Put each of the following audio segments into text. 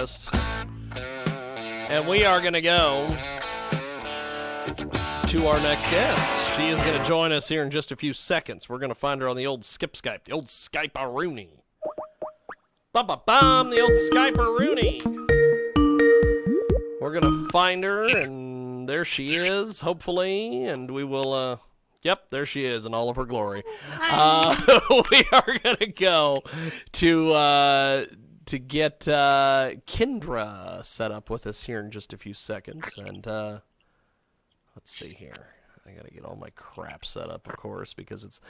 broadcast. And we are going to go to our next guest. She is going to join us here in just a few seconds. We're going to find her on the old Skype, the old Skype-a-rooney. Ba-ba-bum, the old Skype-a-rooney. We're going to find her, and there she is, hopefully, and we will, yep, there she is in all of her glory. We are going to go to get Kendra set up with us here in just a few seconds, and let's see here. I gotta get all my crap set up, of course, because it's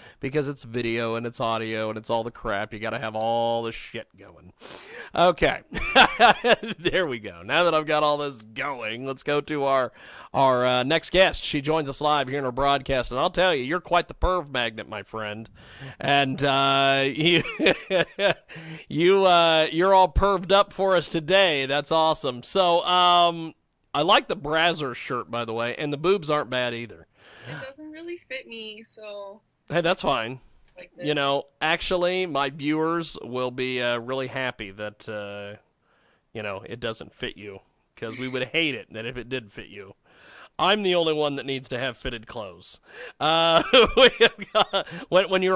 video and it's audio and it's all the crap. You gotta have all the shit going. Okay, there we go. Now that I've got all this going, let's go to our next guest. She joins us live here in our broadcast, and I'll tell you, you're quite the perv magnet, my friend. And you're all perved up for us today. That's awesome. So I like the Brazzers shirt, by the way, and the boobs aren't bad either. It doesn't really fit me, so... Hey, that's fine. Like this. You know, actually, my viewers will be really happy that, it doesn't fit you. Because we would hate it that if it did fit you. I'm the only one that needs to have fitted clothes. When you're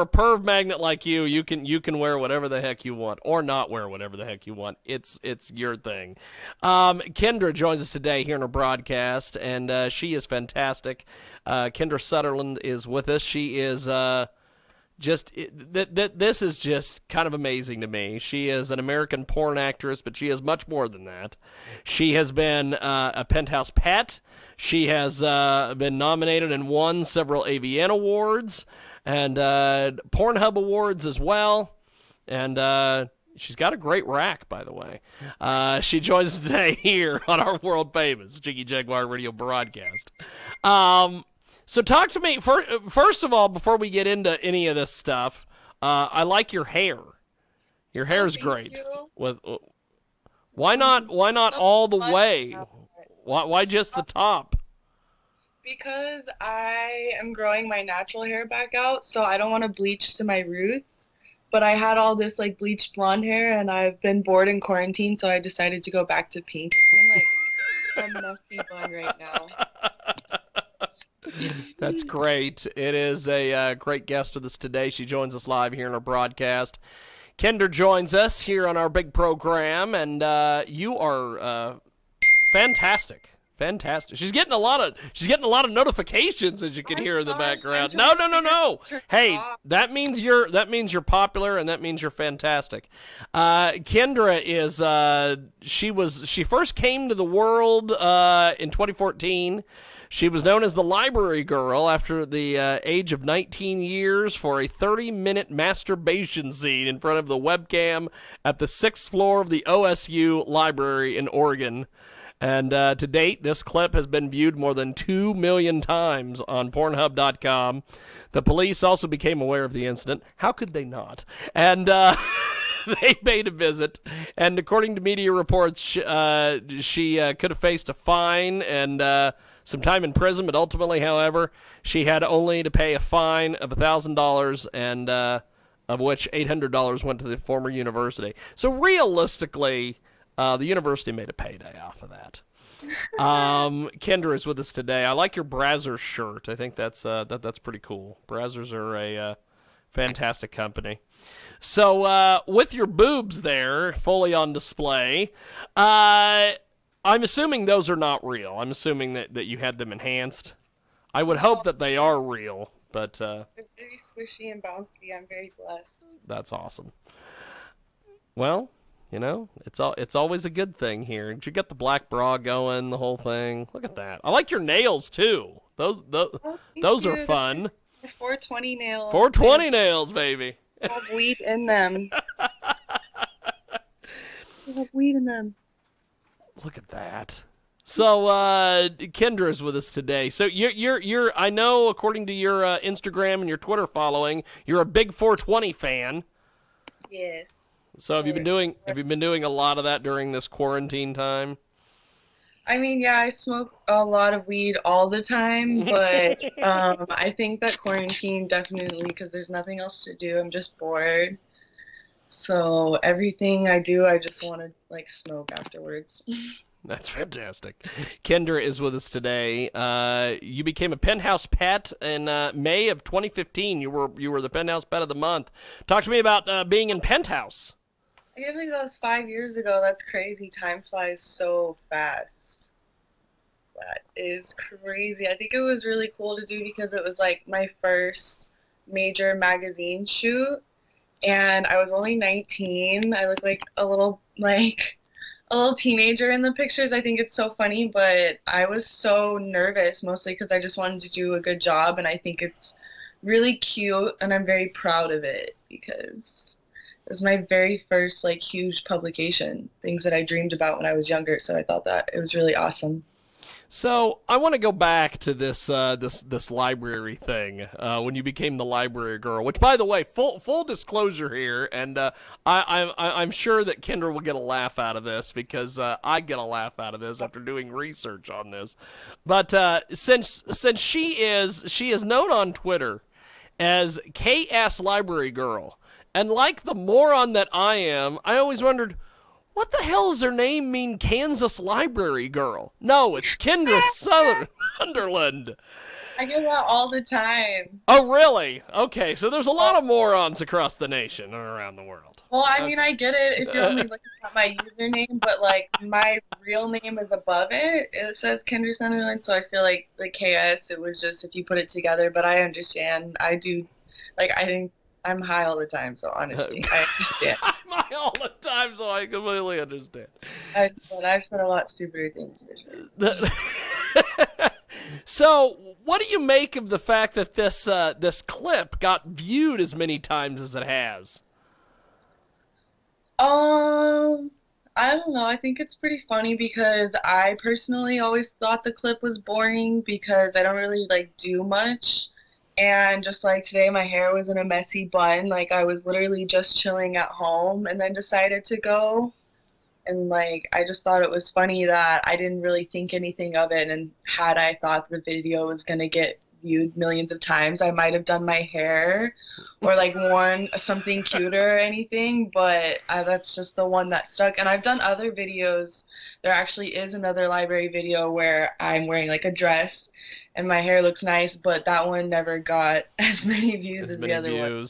a perv magnet like you can wear whatever the heck you want, or not wear whatever the heck you want. It's your thing. Kendra joins us today here in our broadcast, and she is fantastic. Kendra Sunderlund is with us. She is this is just kind of amazing to me. She is an American porn actress, but she is much more than that. She has been a Penthouse pet. She has been nominated and won several AVN awards and Pornhub awards as well. And she's got a great rack, by the way. She joins us today here on our world famous Jiggy Jaguar radio broadcast. So talk to me, first of all, before we get into any of this stuff, I like your hair. Your hair's great. Why not all the way? Why just the top? Because I am growing my natural hair back out, so I don't want to bleach to my roots. But I had all this like bleached blonde hair, and I've been bored in quarantine, so I decided to go back to pink. It's in like a messy bun right now. That's great. It is a great guest with us today. She joins us live here in our broadcast. Kendra joins us here on our big program, and you are fantastic. Fantastic. She's getting a lot of notifications, as you can hear in the background. No. Hey, that means you're popular, and that means you're fantastic. Kendra is she first came to the world in 2014. She was known as the Library Girl after the age of 19 years for a 30-minute masturbation scene in front of the webcam at the 6th floor of the OSU Library in Oregon. And to date, this clip has been viewed more than 2 million times on Pornhub.com. The police also became aware of the incident. How could they not? And they paid a visit. And according to media reports, she could have faced a fine and some time in prison. But ultimately, however, she had only to pay a fine of $1,000 and of which $800 went to the former university. So realistically, the university made a payday off of that. Kendra is with us today. I like your Brazzers shirt. I think that's pretty cool. Brazzers are a fantastic company. So with your boobs there, fully on display, I'm assuming those are not real. I'm assuming that you had them enhanced. I would hope that they are real, but they're very squishy and bouncy. I'm very blessed. That's awesome. Well, you know, it's always a good thing here. Did you get the black bra going, the whole thing? Look at that. I like your nails too. Those are fun. 420 nails. 420 nails, baby. They have weed in them. They have weed in them. Look at that. So Kendra's with us today. So you're I know according to your Instagram and your Twitter following, you're a big 420 fan. Yes. So have you been doing a lot of that during this quarantine time? I mean, yeah, I smoke a lot of weed all the time, but I think that quarantine definitely, because there's nothing else to do. I'm just bored. So everything I do, I just want to like smoke afterwards. That's fantastic. Kendra is with us today. You became a Penthouse Pet in May of 2015. You were the Penthouse Pet of the Month. Talk to me about being in Penthouse. I can't believe that was 5 years ago. That's crazy. Time flies so fast. That is crazy. I think it was really cool to do because it was like my first major magazine shoot, and I was only 19. I looked like a little teenager in the pictures. I think it's so funny, but I was so nervous mostly because I just wanted to do a good job, and I think it's really cute, and I'm very proud of it because it was my very first like huge publication, things that I dreamed about when I was younger. So I thought that it was really awesome. So I want to go back to this library thing when you became the library girl. Which, by the way, full disclosure here, and I'm sure that Kendra will get a laugh out of this because I get a laugh out of this after doing research on this. But since she is known on Twitter as KS Library Girl, and like the moron that I am, I always wondered, what the hell does her name mean, Kansas Library Girl? No, it's Kendra Sunderlund. I get that all the time. Oh, really? Okay, so there's a lot of morons across the nation or around the world. Well, I mean, I get it if you're only looking at my username, but like my real name is above it. It says Kendra Sunderland, so I feel like the KS, it was just if you put it together, but I understand. I do, like, I think I'm high all the time, so honestly, I understand. I'm high all the time, so I completely understand. But I've said a lot stupider things for sure. So, what do you make of the fact that this clip got viewed as many times as it has? I don't know. I think it's pretty funny because I personally always thought the clip was boring because I don't really like do much. And just like today, my hair was in a messy bun. Like I was literally just chilling at home and then decided to go. And like I just thought it was funny that I didn't really think anything of it. And had I thought the video was gonna get viewed millions of times, I might have done my hair or like worn something cuter or anything. But that's just the one that stuck. And I've done other videos. There actually is another library video where I'm wearing like a dress and my hair looks nice, but that one never got as many views as the other one.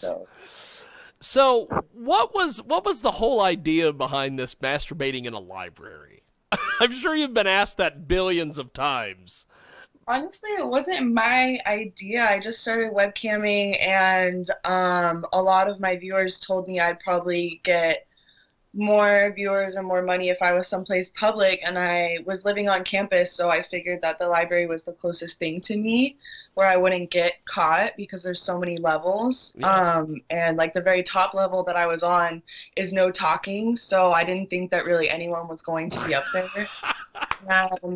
So what was the whole idea behind this masturbating in a library? I'm sure you've been asked that billions of times. Honestly, it wasn't my idea. I just started webcamming, and a lot of my viewers told me I'd probably get more viewers and more money if I was someplace public, and I was living on campus, so I figured that the library was the closest thing to me where I wouldn't get caught because there's so many levels. Yes. And like the very top level that I was on is no talking, so I didn't think that really anyone was going to be up there.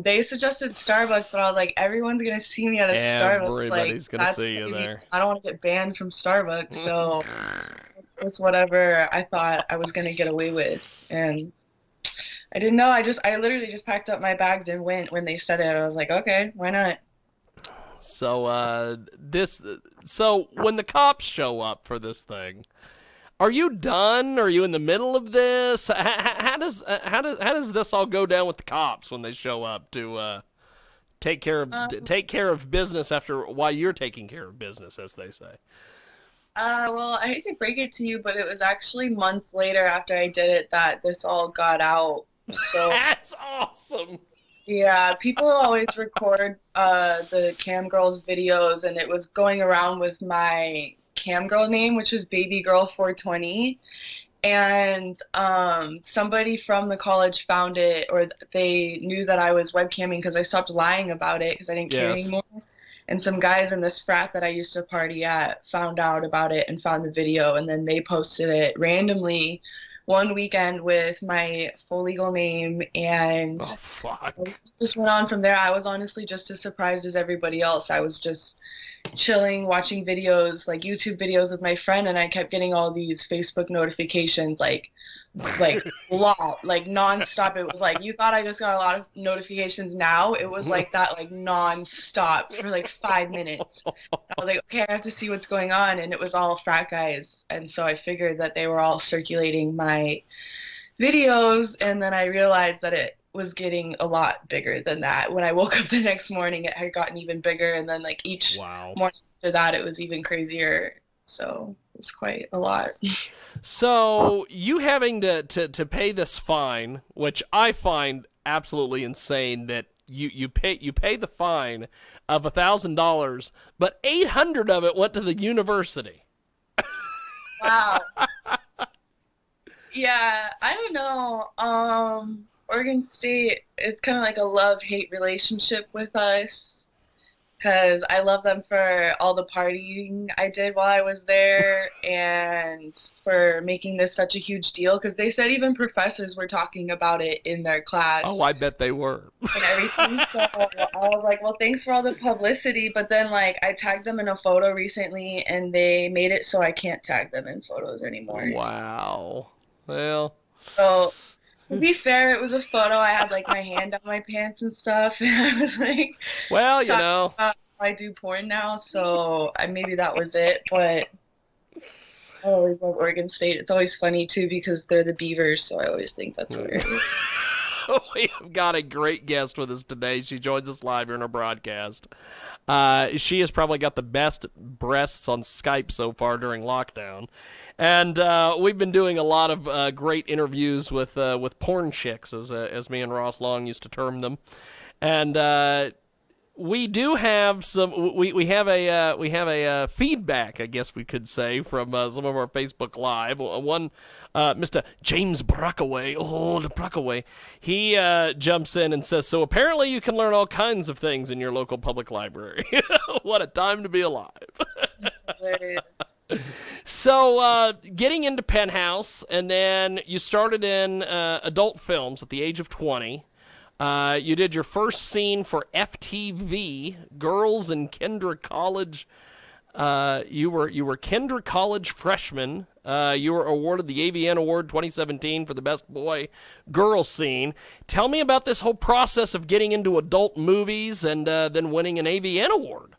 They suggested Starbucks, but I was like, everyone's gonna see me at a Starbucks. Everybody's Like, gonna see you there. I don't want to get banned from Starbucks, so it's whatever I thought I was gonna get away with, and I didn't know. I literally just packed up my bags and went when they said it. I was like, okay, why not? So so when the cops show up for this thing, are you done? Are you in the middle of this? How does this all go down with the cops when they show up to take care of business after while you're taking care of business, as they say? Well, I hate to break it to you, but it was actually months later after I did it that this all got out. So That's awesome. yeah, people always record the cam girls videos, and it was going around with my cam girl name, which was Baby Girl 420. And somebody from the college found it, or they knew that I was webcamming because I stopped lying about it because I didn't care anymore. And some guys in this frat that I used to party at found out about it and found the video, and then they posted it randomly one weekend with my full legal name, and Oh, fuck. it just went on from there. I was honestly just as surprised as everybody else. I was just chilling, watching videos, like YouTube videos with my friend, and I kept getting all these Facebook notifications like, like a lot, like nonstop. It was like you thought I just got a lot of notifications now. It was like that, like nonstop for like 5 minutes. I was like, okay, I have to see what's going on, and it was all frat guys, and so I figured that they were all circulating my videos, and then I realized that it was getting a lot bigger than that. When I woke up the next morning, it had gotten even bigger, and then like each Wow. morning after that, it was even crazier. So it was quite a lot. So you having to pay this fine, which I find absolutely insane that you pay the fine of $1,000, but 800 of it went to the university. Wow. Yeah, I don't know. Oregon State, it's kind of like a love-hate relationship with us because I love them for all the partying I did while I was there and for making this such a huge deal because they said even professors were talking about it in their Oh, class I bet they were. and everything. So I was like, well, thanks for all the publicity. But then, like, I tagged them in a photo recently and they made it so I can't tag them in photos anymore. Wow. Well, So to be fair, it was a photo. I had like my hand on my pants and stuff, and I was like well, you talking know. about how I do porn now. So maybe that was it. But I always love Oregon State. It's always funny too because they're the Beavers, so I always think that's hilarious. We have got a great guest with us today. She joins us live here in our broadcast. She has probably got the best breasts on Skype so far during lockdown. And we've been doing a lot of great interviews with porn chicks, as me and Ross Long used to term them. And we do have some. We have a feedback, I guess we could say, from some of our Facebook Live. One, Mr. James Bruckaway, the Bruckaway, he jumps in and says, "So apparently you can learn all kinds of things in your local public library. What a time to be alive!" Hilarious. So, getting into Penthouse, and then you started in adult films at the age of 20. You did your first scene for FTV, Girls in Kendra College. You were Kendra College freshman. You were awarded the AVN Award 2017 for the best boy girl scene. Tell me about this whole process of getting into adult movies and then winning an AVN Award.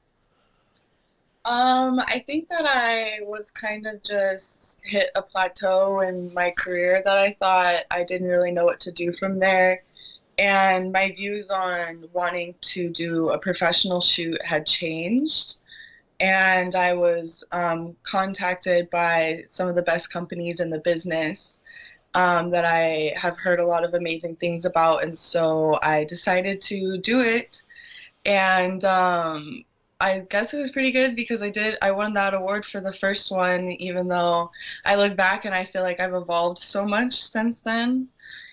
I think that I was kind of just hit a plateau in my career that I thought I didn't really know what to do from there. And my views on wanting to do a professional shoot had changed. And I was contacted by some of the best companies in the business that I have heard a lot of amazing things about. And so I decided to do it. And I guess it was pretty good because I won that award for the first one, even though I look back and I feel like I've evolved so much since then,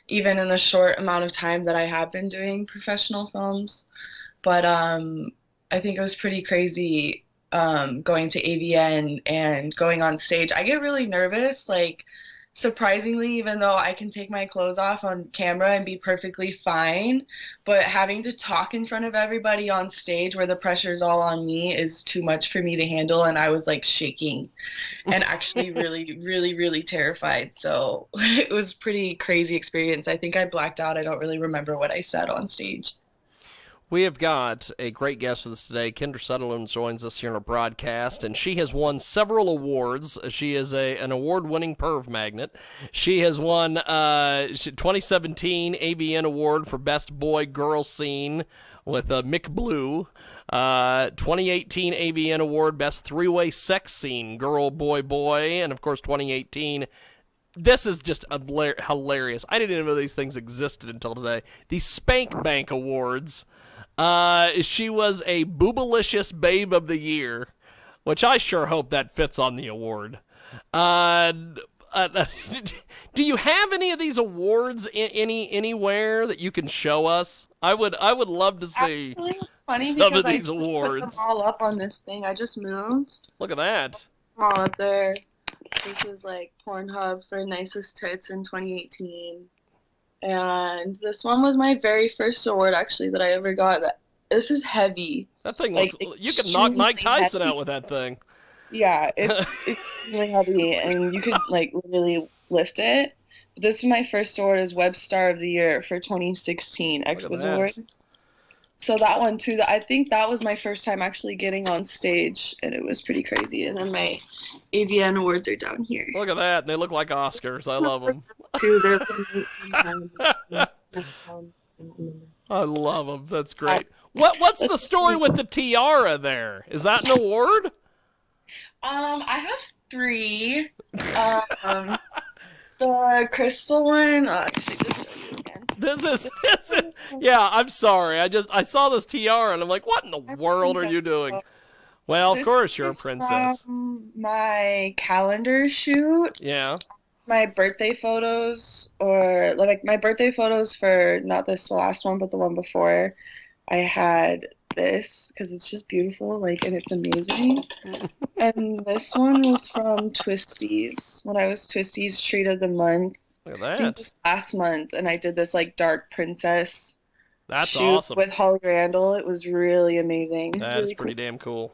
even in the short amount of time that I have been doing professional films. But I think it was pretty crazy going to AVN and going on stage. I get really nervous, like surprisingly, even though I can take my clothes off on camera and be perfectly fine, but having to talk in front of everybody on stage where the pressure is all on me is too much for me to handle. And I was like shaking and actually really, really, really terrified. So it was pretty crazy experience. I think I blacked out. I don't really remember what I said on stage. We have got a great guest with us today. Kendra Sunderlund joins us here in our broadcast, and she has won several awards. She is an award-winning perv magnet. She has won 2017 AVN Award for Best Boy Girl Scene with Mick Blue. 2018 AVN Award Best Three-Way Sex Scene, Girl, Boy, Boy, and of course 2018. This is just hilarious. I didn't even know these things existed until today. The Spank Bank Awards. She was a Boobalicious Babe of the Year, which I sure hope that fits on the award. Do you have any of these awards anywhere that you can show us? I would love to see. Actually, it's funny some because of these I just awards. put them all up on this thing. I just moved. Look at that. All up there. This is like Pornhub for nicest tits in 2018. And this one was my very first award, actually, that I ever got. This is heavy. That thing Like, looks. You could knock Mike Tyson heavy. out with that thing. Yeah, it's extremely heavy, and you could like really lift it. This is my first award as Web Star of the Year for 2016 Look at Expos that. Awards. So that one too, I think that was my first time actually getting on stage, and it was pretty crazy. And then my AVN awards are down here. Look at that. They look like Oscars. I love them. Too, they're the time. I love them. That's great. What's the story with the tiara there? Is that an award? I have three. Um, the crystal one. I'll actually just show you again. Yeah, I'm sorry. I saw this tiara and I'm like, what in the I'm a world are you princess, doing? so Well, of this course you're a is princess. from my calendar shoot. Yeah. My birthday photos, or like my birthday photos for not this last one, but the one before. I had this because it's just beautiful, like, and it's amazing. And this one was from Twisties when I was Twisties Treat of the Month. Look I at think that. this last month, and I did this like dark princess That's shoot awesome. with Holly Randall. It was really amazing, That is really cool. pretty damn cool.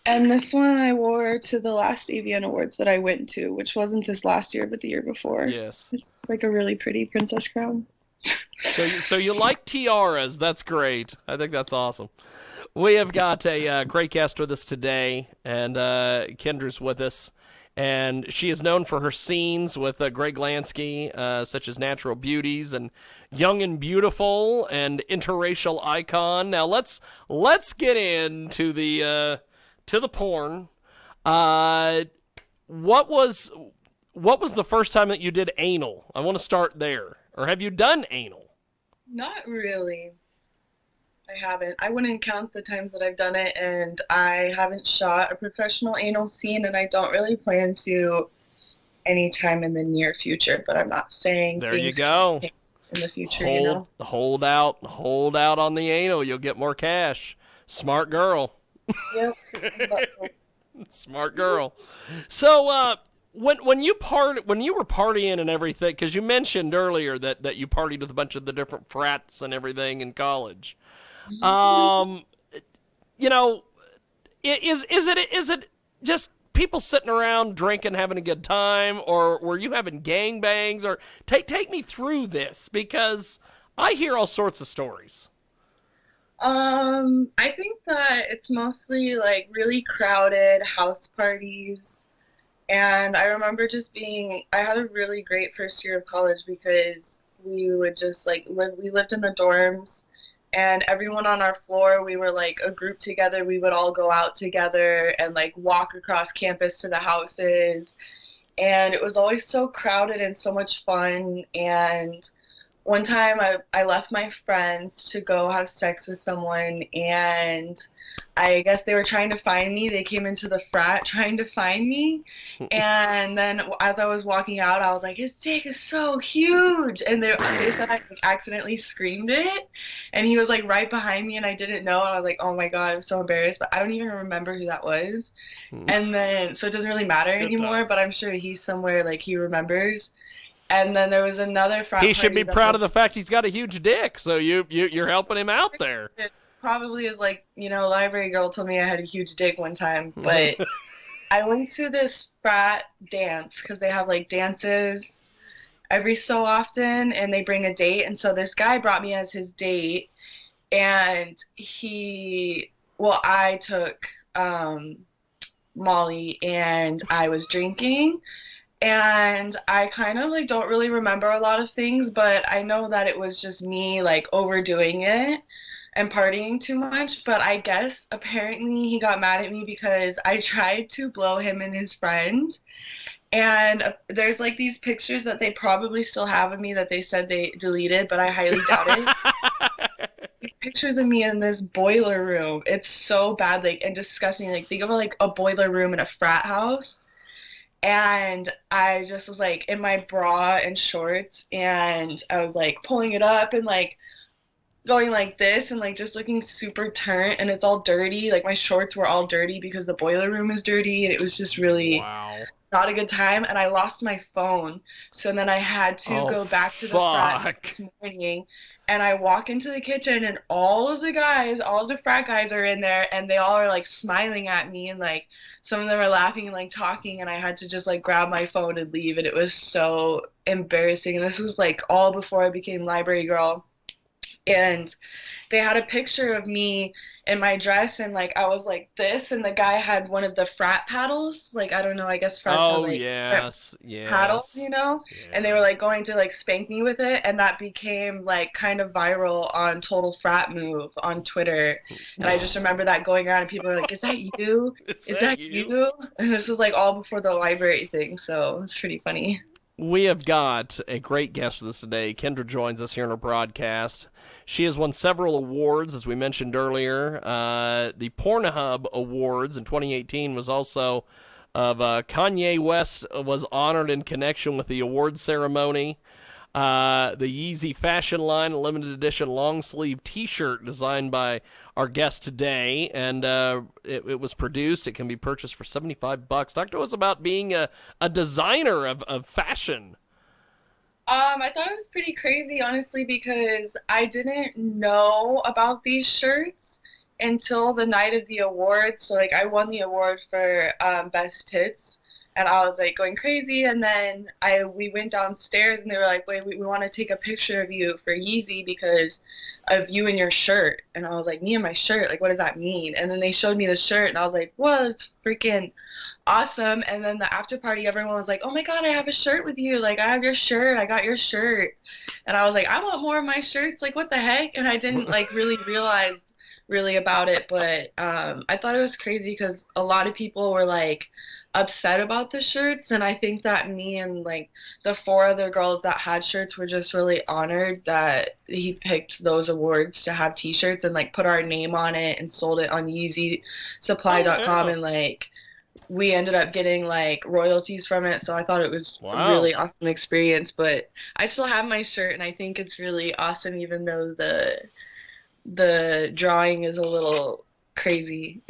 And this one I wore to the last AVN Awards that I went to, which wasn't this last year, but the year before. Yes. It's like a really pretty princess crown. So you like tiaras? That's great. I think that's awesome. We have got a great guest with us today, and Kendra's with us. And she is known for her scenes with Greg Lansky, such as Natural Beauties and Young and Beautiful and Interracial Icon. Now let's get into the to the porn. Uh, what was what was the first time that you did anal? I want to start there. Or have you done anal? Not really. I haven't. I wouldn't count the times that I've done it, and I haven't shot a professional anal scene, and I don't really plan to anytime in the near future, but I'm not saying There you things can't go. change in the future, you Hold know? hold out on the anal. You'll get more cash. Smart girl. Yep. Smart girl. So when you were partying and everything, because you mentioned earlier that you partied with a bunch of the different frats and everything in college. Um, you know, is it just people sitting around drinking, having a good time, or were you having gangbangs? Or take me through this because I hear all sorts of stories. I think that it's mostly like really crowded house parties. And I remember just being, I had a really great first year of college because we would just like we lived in the dorms, and everyone on our floor, we were like a group together. We would all go out together and like walk across campus to the houses. And it was always so crowded and so much fun. And one time I left my friends to go have sex with someone, and I guess they were trying to find me. They came into the frat trying to find me. And then as I was walking out, I was like, his dick is so huge. And they said I like, accidentally screamed it. And he was like right behind me, and I didn't know. And I was like, oh my God, I'm so embarrassed. But I don't even remember who that was. And then, so it doesn't really matter Good anymore, but times. I'm sure he's somewhere like he remembers. And then there was another frat He should party be that proud of the fact he's got a huge dick. So you're helping him out there. it probably is like, library girl told me I had a huge dick one time, but I went to this frat dance because they have like dances every so often and they bring a date. And so this guy brought me as his date, and I took Molly and I was drinking. And I kind of like don't really remember a lot of things, but I know that it was just me like overdoing it and partying too much. But I guess apparently he got mad at me because I tried to blow him and his friend. And there's like these pictures that they probably still have of me that they said they deleted, but I highly doubt it. These pictures of me in this boiler room. It's so bad, like, and disgusting. Like, think of like a boiler room in a frat house. And I just was like in my bra and shorts, and I was like pulling it up and like going like this and like just looking super turnt, and it's all dirty. Like my shorts were all dirty because the boiler room is dirty, and it was just really Wow. not a good time, and I lost my phone. So then I had to Oh, go back to the frat fuck. this morning, and I walk into the kitchen, and all of the guys, all of the frat guys are in there, and they all are like smiling at me, and like some of them are laughing and like talking, and I had to just like grab my phone and leave, and it was so embarrassing. And this was like all before I became library girl. And they had a picture of me in my dress, and like I was like this, and the guy had one of the frat paddles, like I don't know, I guess frats have Oh, like yes. paddles, Yes. and they were Yeah. like going to like spank me with it, and that became like kind of viral on Total Frat Move on Twitter. And I just remember that going around, and people were like, is that you, Is is that that you? you? And this was like all before the library thing, so it was pretty funny. We have got a great guest with us today. Kendra joins us here in our broadcast. She has won several awards, as we mentioned earlier. The Pornhub Awards in 2018 was also of Kanye West was honored in connection with the award ceremony. The Yeezy fashion line, a limited edition long sleeve T-shirt designed by our guest today, and it was produced. It can be purchased for $75. Talk to us about being a designer of fashion. I thought it was pretty crazy, honestly, because I didn't know about these shirts until the night of the awards. So, like, I won the award for best hits, and I was like going crazy. And then we went downstairs, and they were like, "Wait, we want to take a picture of you for Yeezy because of you and your shirt." And I was like, "Me and my shirt? Like, what does that mean?" And then they showed me the shirt, and I was like, "Well, it's freaking awesome." And then the after party, everyone was like, "Oh my God, I have a shirt with you. Like, I have your shirt. I got your shirt." And I was like, "I want more of my shirts. Like, what the heck?" And I didn't like really realize really about it, but I thought it was crazy because a lot of people were like upset about the shirts. And I think that me and like the four other girls that had shirts were just really honored that he picked those awards to have t-shirts and like put our name on it and sold it on Oh yeezysupply.com. yeah! And like we ended up getting like royalties from it. So I thought it was a Wow. really awesome experience. But I still have my shirt, and I think it's really awesome, even though the drawing is a little crazy.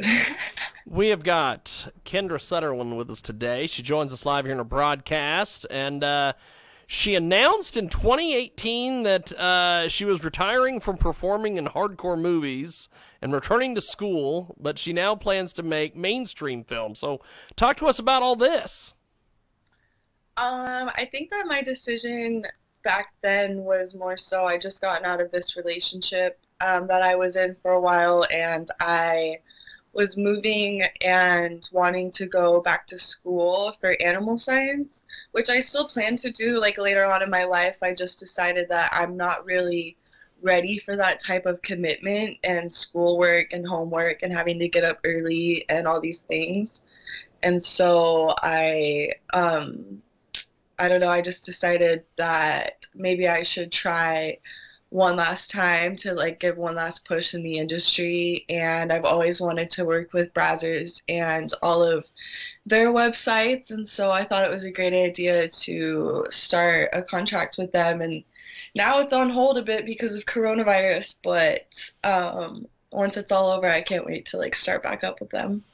We have got Kendra Sunderlund with us today. She joins us live here in our broadcast, and she announced in 2018 that she was retiring from performing in hardcore movies and returning to school, but she now plans to make mainstream films. So, talk to us about all this. I think that my decision back then was more so I just gotten out of this relationship that I was in for a while, and I was moving and wanting to go back to school for animal science, which I still plan to do like later on in my life. I just decided that I'm not really ready for that type of commitment and schoolwork and homework and having to get up early and all these things. And so I don't know, I just decided that maybe I should try one last time to like give one last push in the industry. And I've always wanted to work with Brazzers and all of their websites. And so I thought it was a great idea to start a contract with them. And now it's on hold a bit because of coronavirus, but once it's all over, I can't wait to like start back up with them.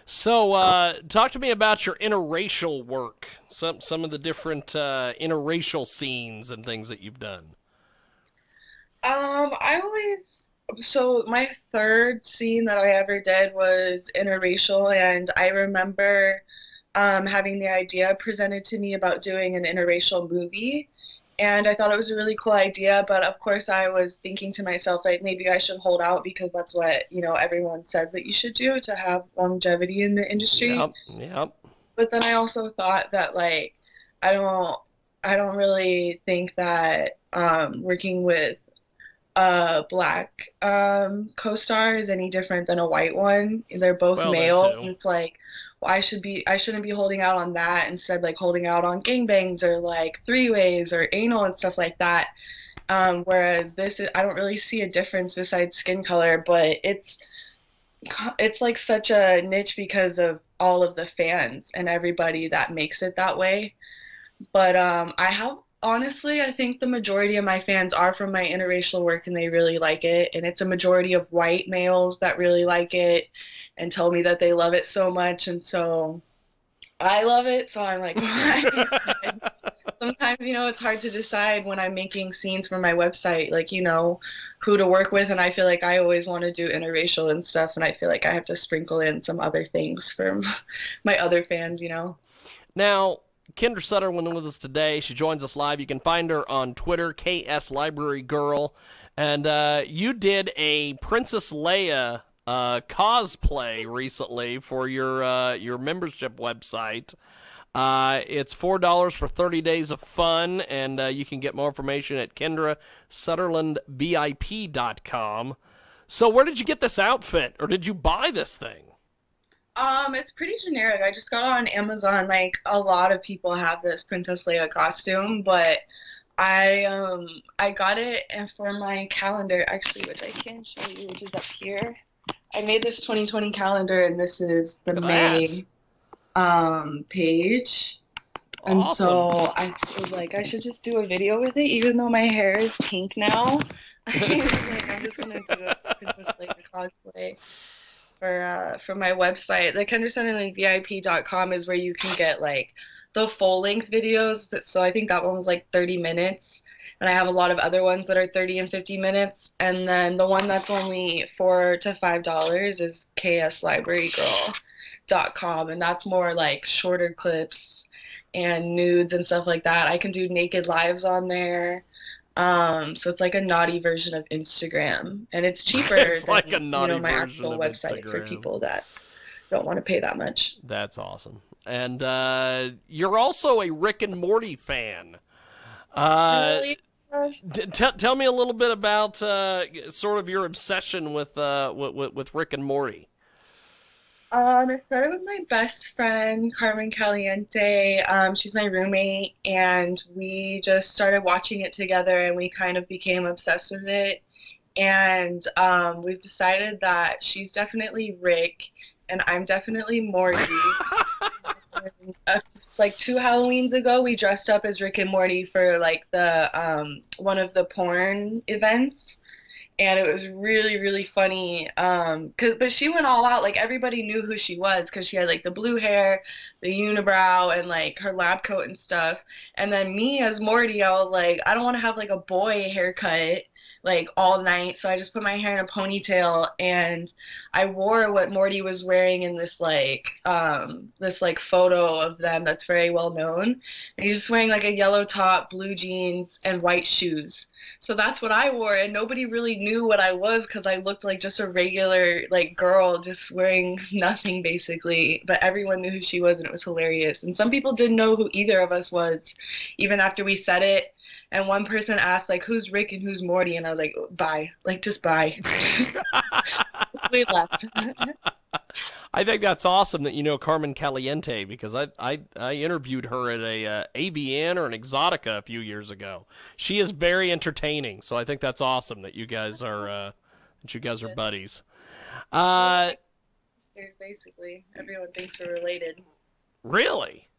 So, talk to me about your interracial work. Some of the different interracial scenes and things that you've done. I always, so my third scene that I ever did was interracial, and I remember having the idea presented to me about doing an interracial movie. And I thought it was a really cool idea, but of course I was thinking to myself, like, maybe I should hold out because that's what, everyone says that you should do to have longevity in the industry. Yep, yep. But then I also thought that, like, I don't, I don't really think that working with black co-star is any different than a white one. They're both Well, that males, and too. it's like, well, I shouldn't be holding out on that, instead like holding out on gangbangs or like three ways or anal and stuff like that. Whereas this is, I don't really see a difference besides skin color, but it's like such a niche because of all of the fans and everybody that makes it that way. But I have honestly, I think the majority of my fans are from my interracial work, and they really like it. And it's a majority of white males that really like it and tell me that they love it so much. And so I love it, so I'm like, sometimes, it's hard to decide when I'm making scenes for my website, like, who to work with. And I feel like I always want to do interracial and stuff. And I feel like I have to sprinkle in some other things for my other fans. Now, Kendra Sunderlund with us today. She joins us live. You can find her on Twitter, KS Library Girl. And you did a Princess Leia cosplay recently for your membership website. It's $4 for 30 days of fun, and you can get more information at KendraSutherlandVIP.com. So, where did you get this outfit, or did you buy this thing? It's pretty generic. I just got it on Amazon. Like a lot of people have this Princess Leia costume, but I got it and for my calendar actually, which I can show you, which is up here. I made this 2020 calendar, and this is the Look at that. May page. And Awesome. so I was like, I should just do a video with it, even though my hair is pink now. I was like, I'm just gonna do a Princess Leia cosplay for my website. The KendraSunderlandVIP.com is where you can get like the full length videos. So I think that one was like 30 minutes. And I have a lot of other ones that are 30 and 50 minutes. And then the one that's only $4 to $5 is kslibrarygirl.com. And that's more like shorter clips and nudes and stuff like that. I can do naked lives on there. So it's like a naughty version of Instagram, and it's cheaper It's than, like a naughty my version actual of website for Instagram. people that don't want to pay that much. That's awesome. And you're also a Rick and Morty fan. Uh, Hell yeah. tell me a little bit about sort of your obsession with Rick and Morty. It started with my best friend, Carmen Caliente. She's my roommate, and we just started watching it together, and we kind of became obsessed with it. And we've decided that she's definitely Rick, and I'm definitely Morty. uh, like 2 Halloweens ago, we dressed up as Rick and Morty for like the one of the porn events, and it was really really funny. But she went all out. Like everybody knew who she was because she had like the blue hair, the unibrow, and like her lab coat and stuff. And then me as Morty, I was like, I don't want to have like a boy haircut like all night, so I just put my hair in a ponytail, and I wore what Morty was wearing in this like photo of them that's very well known. And he's just wearing like a yellow top, blue jeans, and white shoes. So that's what I wore, and nobody really knew what I was because I looked like just a regular like girl just wearing nothing basically. But everyone knew who she was, and it was hilarious. And some people didn't know who either of us was, even after we said it. And one person asked like, "Who's Rick and who's Morty?" And I was like, "Bye, like just bye." We left. I think that's awesome that you know Carmen Caliente because I interviewed her at a AVN or an Exotica a few years ago. She is very entertaining, so I think that's awesome that you guys are buddies. We're Uh, like sisters basically. Everyone thinks we're related. really?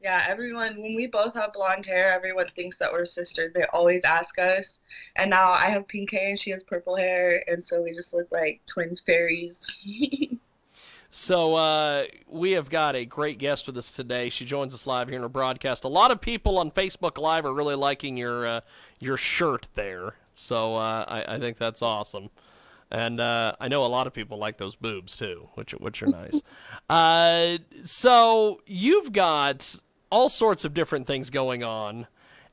Yeah, everyone, when we both have blonde hair, everyone thinks that we're sisters. They always ask us. And now I have pink hair and she has purple hair, and so we just look like twin fairies. So we have got a great guest with us today. She joins us live here in our broadcast. A lot of people on Facebook Live are really liking your shirt there. So I think that's awesome. And I know a lot of people like those boobs too, which are nice. So you've got all sorts of different things going on,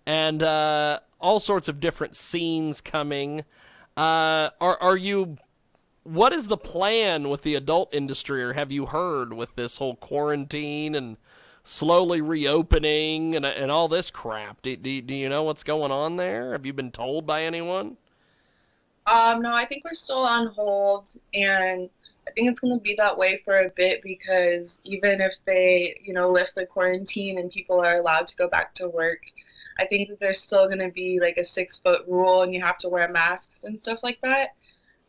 and all sorts of different scenes coming. Are you? What is the plan with the adult industry, or have you heard with this whole quarantine and slowly reopening and all this crap? Do you know what's going on there? Have you been told by anyone? No, I think we're still on hold, and I think it's going to be that way for a bit because even if they, lift the quarantine and people are allowed to go back to work, I think that there's still going to be like a 6 foot rule and you have to wear masks and stuff like that.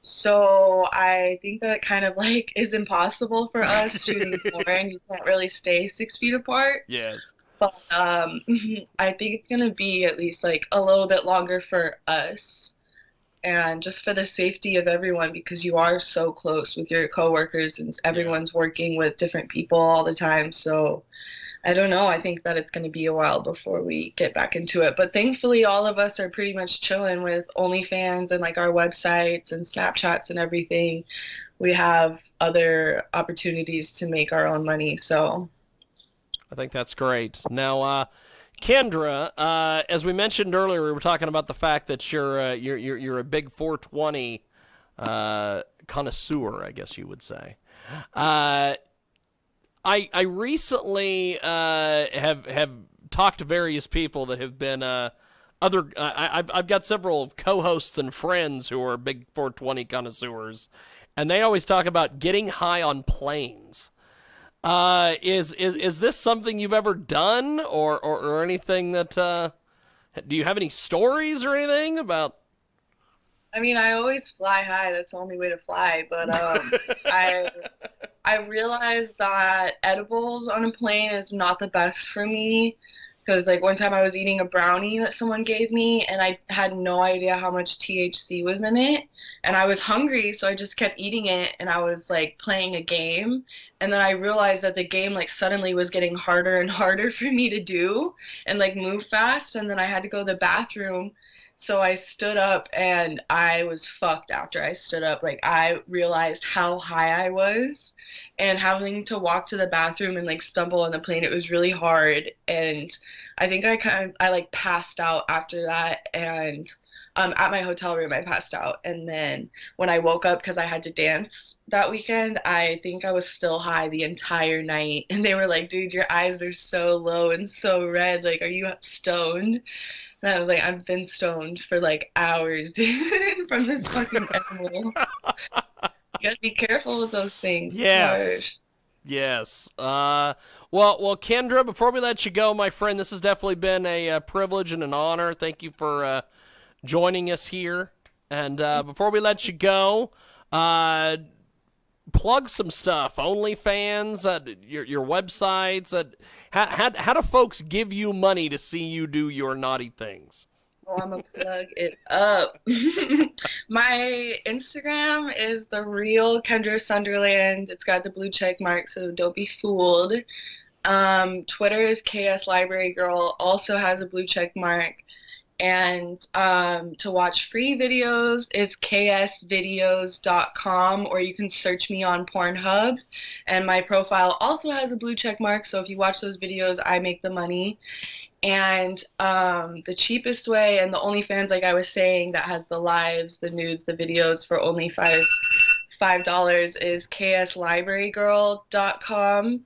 So I think that kind of like is impossible for us shooting porn. You can't really stay 6 feet apart. Yes. But I think it's going to be at least like a little bit longer for us. and just for the safety of everyone because you are so close with your coworkers and Yeah. everyone's working with different people all the time. So I don't know. I think that it's going to be a while before we get back into it. But thankfully, all of us are pretty much chilling with OnlyFans and like our websites and Snapchats and everything. We have other opportunities to make our own money. So, I think that's great. Now, Kendra, as we mentioned earlier, we were talking about the fact that you're a big 420 connoisseur, I guess you would say. Uh, I recently have talked to various people that have been other. I've got several co-hosts and friends who are big 420 connoisseurs, and they always talk about getting high on planes. Is this something you've ever done, or anything that? Do you have any stories or anything about? I mean, I always fly high. That's the only way to fly. But I I realized that edibles on a plane is not the best for me because like one time I was eating a brownie that someone gave me and I had no idea how much THC was in it and I was hungry so I just kept eating it and I was like playing a game and then I realized that the game like suddenly was getting harder and harder for me to do and like move fast and then I had to go to the bathroom. So I stood up and I was fucked after I stood up. Like I realized how high I was and having to walk to the bathroom and like stumble on the plane, it was really hard. And I think I like passed out after that. And at my hotel room, I passed out. And then when I woke up, because I had to dance that weekend, I think I was still high the entire night. And they were like, dude, your eyes are so low and so red. Like, are you stoned? And I was like, I've been stoned for like hours, dude, from this fucking edible. You gotta be careful with those things. It's Yes. harsh. Yes. Well, Kendra, before we let you go, my friend, this has definitely been a privilege and an honor. Thank you for joining us here. And before we let you go, plug some stuff. OnlyFans, your websites. How do folks give you money to see you do your naughty things? Oh, I'm gonna plug it up. My Instagram is the real Kendra Sunderland. It's got the blue check mark, so don't be fooled. Twitter is KS Library Girl, also has a blue check mark. And to watch free videos is ksvideos.com, or you can search me on Pornhub. And my profile also has a blue check mark, so if you watch those videos, I make the money. And the cheapest way, and the OnlyFans, like I was saying, that has the lives, the nudes, the videos for only $5 is kslibrarygirl.com.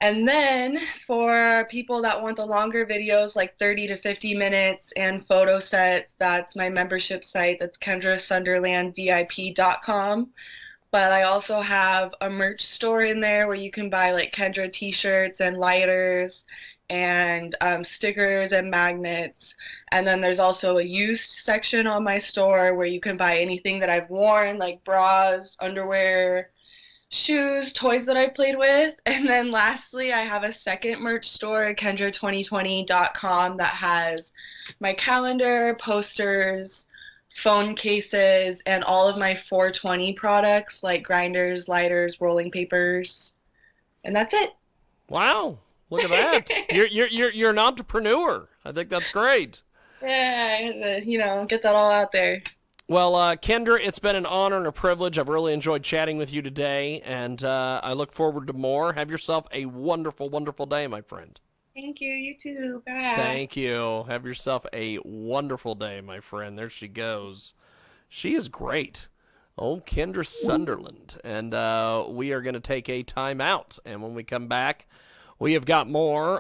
And then for people that want the longer videos, like 30 to 50 minutes and photo sets, that's my membership site. That's KendraSunderlandVIP.com. But I also have a merch store in there where you can buy like Kendra t-shirts and lighters and stickers and magnets. And then there's also a used section on my store where you can buy anything that I've worn, like bras, underwear, shoes, toys that I played with. And then lastly, I have a second merch store, kendra2020.com, that has my calendar, posters, phone cases, and all of my 420 products like grinders, lighters, rolling papers. And that's it. Wow, look at that! You're an entrepreneur. I think that's great. Yeah, I had to, get that all out there. Well, Kendra, it's been an honor and a privilege. I've really enjoyed chatting with you today, and I look forward to more. Have yourself a wonderful, wonderful day, my friend. Thank you. You too. Bye. Thank you. Have yourself a wonderful day, my friend. There she goes. She is great. Oh, Kendra Sunderland. And we are going to take a time out. And when we come back, we have got more